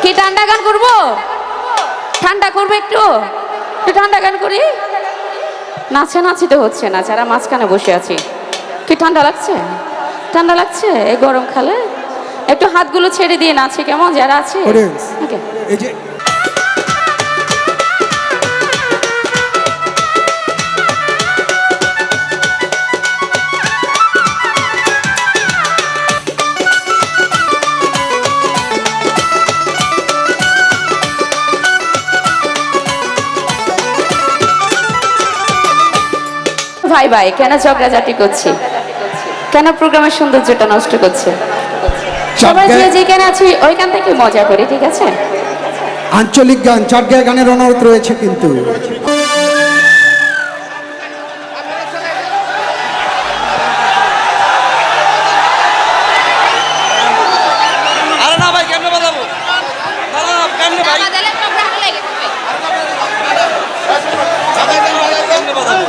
কি ঠান্ডা গান করবো? ঠান্ডা করবো একটু ঠান্ডা গান করি। নাচানাচি তো হচ্ছে না, যারা মাঝখানে বসে আছি। কি ঠান্ডা লাগছে? ঠান্ডা লাগছে এই গরম খালে? একটু হাতগুলো ছেড়ে দিয়ে নাচি কেমন যারা আছে। এই যে ভাই ভাই কেন ঝগড়াঝাটি করছি? কেন প্রোগ্রামের সৌন্দর্যটা নষ্ট করছে? সবাই যে যেখানে আছি ওইখান থেকে মজা করি, ঠিক আছে? আঞ্চলিক গান, চটগাঁয় গানের অনুরোধ রয়েছে কিন্তু। আরে না ভাই, কেমনে বাজাবো? কেমনে ভাই? কেমনে বাজাবো?